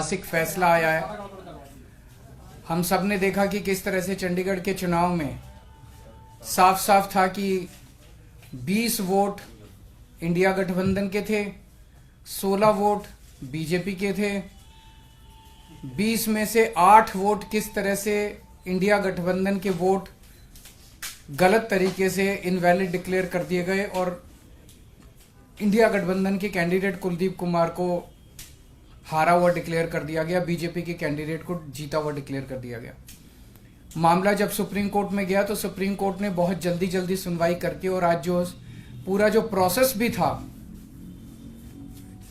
ऐतिहासिक फैसला आया है। हम सब ने देखा कि किस तरह से चंडीगढ़ के चुनाव में साफ साफ था कि 20 वोट इंडिया गठबंधन के थे, 16 वोट बीजेपी के थे। 20 में से 8 वोट किस तरह से इंडिया गठबंधन के वोट गलत तरीके से इनवैलिड डिक्लेयर कर दिए गए और इंडिया गठबंधन के कैंडिडेट कुलदीप कुमार को हारा हुआ डिक्लेयर कर दिया गया, बीजेपी के कैंडिडेट को जीता हुआ डिक्लेयर कर दिया गया। मामला जब सुप्रीम कोर्ट में गया तो सुप्रीम कोर्ट ने बहुत जल्दी जल्दी सुनवाई करके और आज जो पूरा जो प्रोसेस भी था,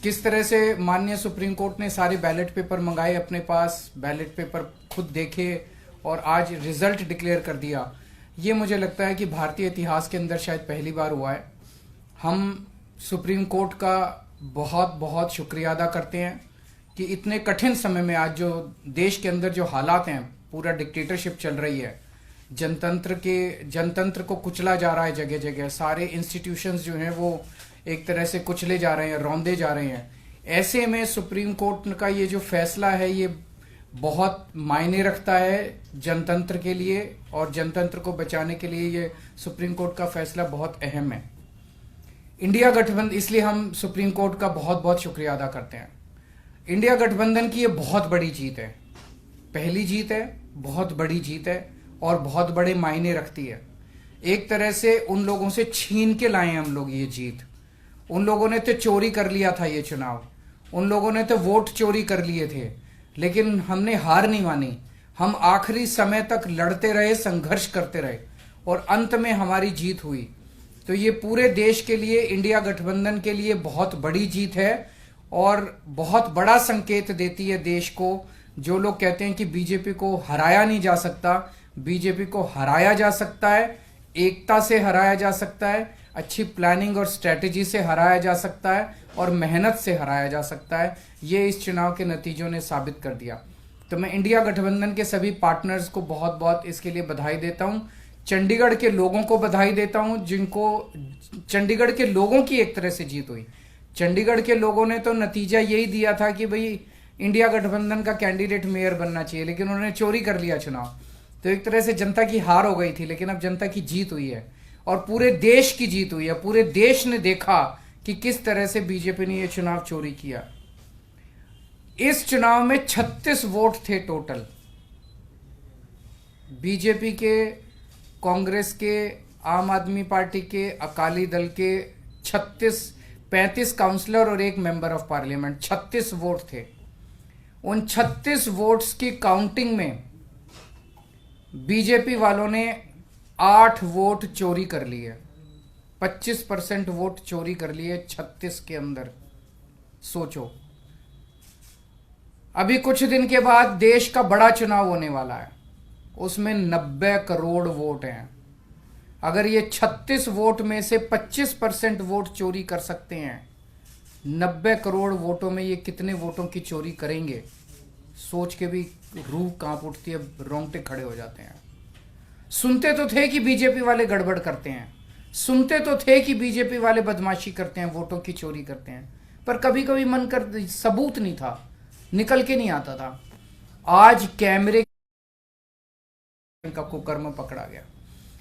किस तरह से माननीय सुप्रीम कोर्ट ने सारे बैलेट पेपर मंगाए अपने पास, बैलेट पेपर खुद देखे और आज रिजल्ट डिक्लेयर कर दिया। ये मुझे लगता है कि भारतीय इतिहास के अंदर शायद पहली बार हुआ है। हम सुप्रीम कोर्ट का बहुत बहुत शुक्रिया अदा करते हैं कि इतने कठिन समय में आज जो देश के अंदर जो हालात हैं, पूरा डिक्टेटरशिप चल रही है, जनतंत्र को कुचला जा रहा है जगह जगह, सारे इंस्टीट्यूशंस जो हैं वो एक तरह से कुचले जा रहे हैं, रौंदे जा रहे हैं। ऐसे में सुप्रीम कोर्ट का ये जो फैसला है ये बहुत मायने रखता है जनतंत्र के लिए और जनतंत्र को बचाने के लिए ये सुप्रीम कोर्ट का फैसला बहुत अहम है। इंडिया गठबंधन, इसलिए हम सुप्रीम कोर्ट का बहुत बहुत शुक्रिया अदा करते हैं। इंडिया गठबंधन की ये बहुत बड़ी जीत है, पहली जीत है, बहुत बड़ी जीत है और बहुत बड़े मायने रखती है। एक तरह से उन लोगों से छीन के लाए हैं हम लोग ये जीत। उन लोगों ने तो चोरी कर लिया था ये चुनाव, उन लोगों ने तो वोट चोरी कर लिए थे, लेकिन हमने हार नहीं मानी। हम आखिरी समय तक लड़ते रहे, संघर्ष करते रहे और अंत में हमारी जीत हुई। तो ये पूरे देश के लिए, इंडिया गठबंधन के लिए बहुत बड़ी जीत है और बहुत बड़ा संकेत देती है देश को। जो लोग कहते हैं कि बीजेपी को हराया नहीं जा सकता, बीजेपी को हराया जा सकता है, एकता से हराया जा सकता है, अच्छी प्लानिंग और स्ट्रेटेजी से हराया जा सकता है और मेहनत से हराया जा सकता है। ये इस चुनाव के नतीजों ने साबित कर दिया। तो मैं इंडिया गठबंधन के सभी पार्टनर्स को बहुत बहुत इसके लिए बधाई देता हूं। चंडीगढ़ के लोगों को बधाई देता हूं, जिनको चंडीगढ़ के लोगों की एक तरह से जीत हुई। चंडीगढ़ के लोगों ने तो नतीजा यही दिया था कि भाई इंडिया गठबंधन का कैंडिडेट मेयर बनना चाहिए, लेकिन उन्होंने चोरी कर लिया चुनाव। तो एक तरह से जनता की हार हो गई थी, लेकिन अब जनता की जीत हुई है और पूरे देश की जीत हुई है। पूरे देश ने देखा कि किस तरह से बीजेपी ने यह चुनाव चोरी किया। इस चुनाव में 36 वोट थे टोटल, बीजेपी के, कांग्रेस के, आम आदमी पार्टी के, अकाली दल के 35 काउंसलर और 1 मेंबर ऑफ पार्लियामेंट, 36 वोट थे। उन 36 वोट्स की काउंटिंग में बीजेपी वालों ने 8 वोट चोरी कर लिए, 25% वोट चोरी कर लिए 36 के अंदर। सोचो, अभी कुछ दिन के बाद देश का बड़ा चुनाव होने वाला है, उसमें 90 करोड़ वोट हैं। अगर ये 36 वोट में से 25% वोट चोरी कर सकते हैं, 90 करोड़ वोटों में ये कितने वोटों की चोरी करेंगे, सोच के भी रूह कांप उठती है, रोंगटे खड़े हो जाते हैं। सुनते तो थे कि बीजेपी वाले गड़बड़ करते हैं, सुनते तो थे कि बीजेपी वाले बदमाशी करते हैं, वोटों की चोरी करते हैं, पर कभी कभी मन कर सबूत नहीं था, निकल के नहीं आता था। आज कैमरे का कुकर्म पकड़ा गया।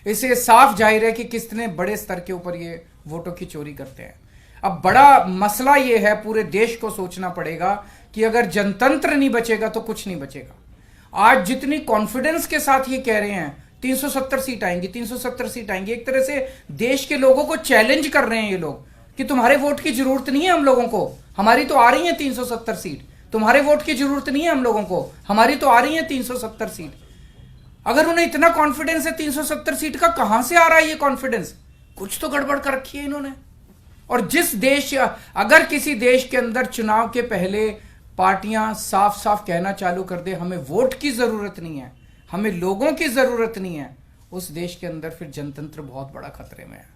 इससे साफ जाहिर है कि कितने बड़े स्तर के ऊपर ये वोटों की चोरी करते हैं। अब बड़ा मसला ये है, पूरे देश को सोचना पड़ेगा कि अगर जनतंत्र नहीं बचेगा तो कुछ नहीं बचेगा। आज जितनी कॉन्फिडेंस के साथ ये कह रहे हैं 370 सीट आएंगी, 370 सीट आएंगी, एक तरह से देश के लोगों को चैलेंज कर रहे हैं ये लोग कि तुम्हारे वोट की जरूरत नहीं है हम लोगों को, हमारी तो आ रही है 370 सीट। तुम्हारे वोट की जरूरत नहीं है हम लोगों को, हमारी तो आ रही है 370 सीट। अगर उन्हें इतना कॉन्फिडेंस है 370 सीट का, कहां से आ रहा है ये कॉन्फिडेंस? कुछ तो गड़बड़ कर रखी है इन्होंने। और जिस देश, अगर किसी देश के अंदर चुनाव के पहले पार्टियां साफ साफ कहना चालू कर दे हमें वोट की जरूरत नहीं है, हमें लोगों की जरूरत नहीं है, उस देश के अंदर फिर जनतंत्र बहुत बड़ा खतरे में है।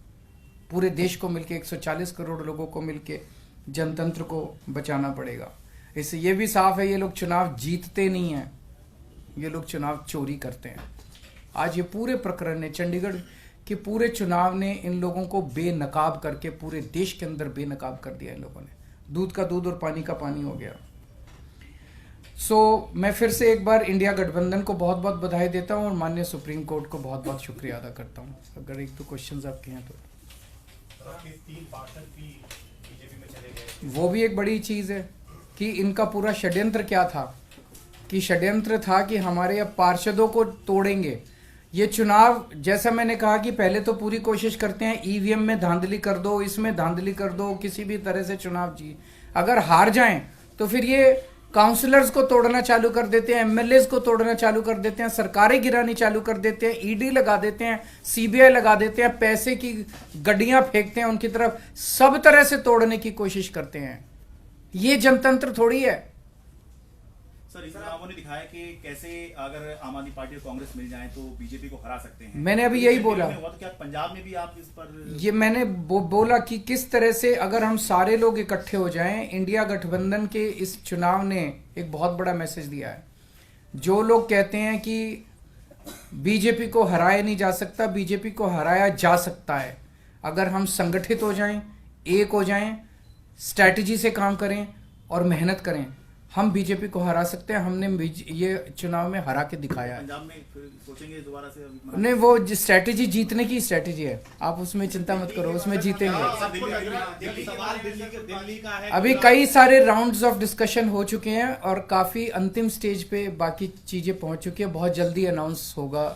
पूरे देश को मिलके, 140 करोड़ लोगों को मिलके जनतंत्र को बचाना पड़ेगा। इससे ये भी साफ है ये लोग चुनाव जीतते नहीं हैं, ये लोग चुनाव चोरी करते हैं। आज ये पूरे प्रकरण ने, चंडीगढ़ के पूरे चुनाव ने इन लोगों को बेनकाब करके पूरे देश के अंदर बेनकाब कर दिया इन लोगों ने। दूध का दूध और पानी का पानी हो गया। मैं फिर से एक बार इंडिया गठबंधन को बहुत बहुत बधाई देता हूं और माननीय सुप्रीम कोर्ट को बहुत बहुत शुक्रिया अदा करता हूं। अगर एक दो क्वेश्चंस आपके हैं तो। 3 पार्षद भी बीजेपी में चले गए, वो भी एक बड़ी चीज है कि इनका पूरा षड्यंत्र क्या था, कि षड्यंत्र था कि हमारे अब पार्षदों को तोड़ेंगे। ये चुनाव, जैसा मैंने कहा कि पहले तो पूरी कोशिश करते हैं ईवीएम में धांधली कर दो, इसमें धांधली कर दो, किसी भी तरह से चुनाव जी, अगर हार जाएं तो फिर ये काउंसलर्स को तोड़ना चालू कर देते हैं, एमएलए को तोड़ना चालू कर देते हैं, सरकारें गिरानी चालू कर देते हैं, ईडी लगा देते हैं, सीबीआई लगा देते हैं, पैसे की गड्डियां फेंकते हैं उनकी तरफ, सब तरह से तोड़ने की कोशिश करते हैं। ये जनतंत्र थोड़ी है। सर इन चुनावों ने दिखाया कि कैसे अगर आम आदमी पार्टी और कांग्रेस मिल जाए तो बीजेपी को हरा सकते हैं। मैंने अभी यही बोला, हुआ तो क्या पंजाब में भी आप इस पर? ये मैंने बोला कि किस तरह से अगर हम सारे लोग इकट्ठे हो जाएं, इंडिया गठबंधन के इस चुनाव ने एक बहुत बड़ा मैसेज दिया है। जो लोग कहते हैं कि बीजेपी को हराया नहीं जा सकता, बीजेपी को हराया जा सकता है अगर हम संगठित हो जाएं, एक हो जाएं, स्ट्रैटेजी से काम करें और मेहनत करें, हम बीजेपी को हरा सकते हैं। हमने ये चुनाव में हरा के दिखाया है। पंजाब में फिर सोचेंगे दोबारा से? नहीं, वो स्ट्रैटेजी जीतने की स्ट्रैटेजी है, आप उसमें चिंता मत करो, उसमें जीतेंगे। अभी कई सारे राउंड्स ऑफ डिस्कशन हो चुके हैं और काफी अंतिम स्टेज पे बाकी चीजें पहुंच चुकी है। बहुत जल्दी अनाउंस होगा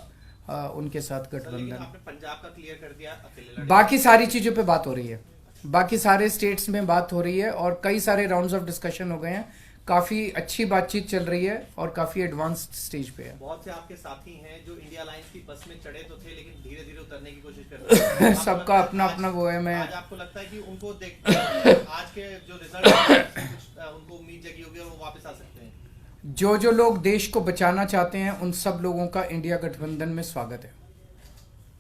उनके साथ गठबंधन। आपने पंजाब का क्लियर कर दिया, अकेले बाकी सारी चीजों पे बात हो रही है, बाकी सारे स्टेट्स में बात हो रही है और कई सारे राउंड्स ऑफ डिस्कशन हो गए हैं। काफी अच्छी बातचीत चल रही है और काफी एडवांस्ड स्टेज पे है। बहुत से आपके साथी हैं जो इंडिया अलायंस की बस में चढ़े तो थे लेकिन धीरे धीरे उतरने की कोशिश कर रहे हैं। सबका अपना अपना वो है। मैं आज आपको लगता है कि उनको देख आज के जो रिजल्ट उनको उम्मीद जगी होगी और वो वापस आ सकते हैं? जो लोग देश को बचाना चाहते हैं उन सब लोगों का इंडिया गठबंधन में स्वागत है।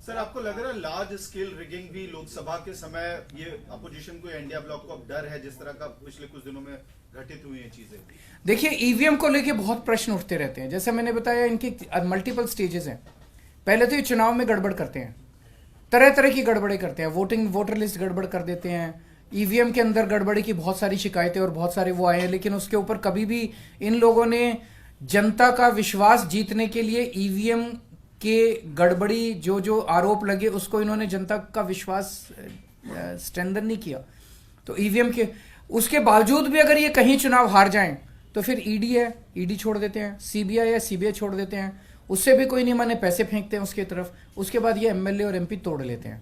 सर आपको लग रहा है लार्ज स्केल रिगिंग भी लोकसभा के समय ये अपोजिशन को, इंडिया ब्लॉक को अब डर है, जिस तरह का पिछले कुछ दिनों में घटित हुई है चीजें? देखिए, ईवीएम को लेके बहुत प्रश्न उठते रहते हैं। जैसे मैंने बताया, इनकी मल्टीपल स्टेजेस हैं। पहले तो ये चुनाव में गड़बड़ करते हैं, तरह तरह की गड़बड़े करते हैं, वोटर लिस्ट गड़बड़ कर देते हैं, ईवीएम के अंदर गड़बड़ी की बहुत सारी शिकायतें और बहुत सारे वो आए हैं, लेकिन उसके ऊपर कभी भी इन लोगों ने जनता का विश्वास जीतने के लिए ईवीएम के गड़बड़ी जो आरोप लगे उसको इन्होंने जनता का विश्वास स्ट्रेंथन नहीं किया। तो ईवीएम के उसके बावजूद भी अगर ये कहीं चुनाव हार जाएं तो फिर ईडी है, ईडी छोड़ देते हैं, सीबीआई है, सीबीआई छोड़ देते हैं, उससे भी कोई नहीं माने, पैसे फेंकते हैं उसकी तरफ, उसके बाद ये एमएलए और एमपी तोड़ लेते हैं।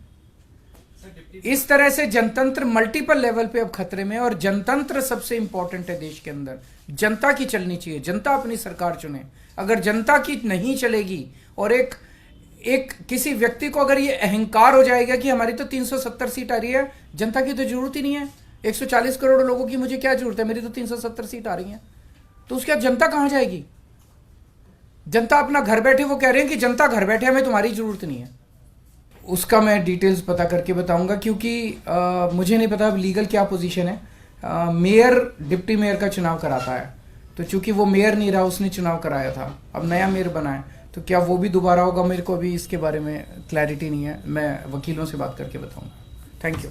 इस तरह से जनतंत्र मल्टीपल लेवल पे अब खतरे में है और जनतंत्र सबसे इंपॉर्टेंट है देश के अंदर। जनता की चलनी चाहिए, जनता अपनी सरकार चुने। अगर जनता की नहीं चलेगी और एक किसी व्यक्ति को अगर ये अहंकार हो जाएगा कि हमारी तो 370 सीट आ रही है, जनता की तो जरूरत ही नहीं है, 140 करोड़ लोगों की मुझे क्या जरूरत है, मेरी तो 370 सीट आ रही है, तो उसके बाद जनता कहां जाएगी? जनता अपना घर बैठे, वो कह रहे हैं कि जनता घर बैठे, हमें तुम्हारी जरूरत नहीं है। उसका मैं डिटेल्स पता करके बताऊंगा, क्योंकि मुझे नहीं पता अब लीगल क्या पोजीशन है। मेयर डिप्टी मेयर का चुनाव कराता है, तो चूंकि वो मेयर नहीं रहा, उसने चुनाव कराया था, अब नया मेयर बना है, तो क्या वो भी दोबारा होगा, मेरे को अभी इसके बारे में क्लैरिटी नहीं है। मैं वकीलों से बात करके बताऊंगा। Thank you.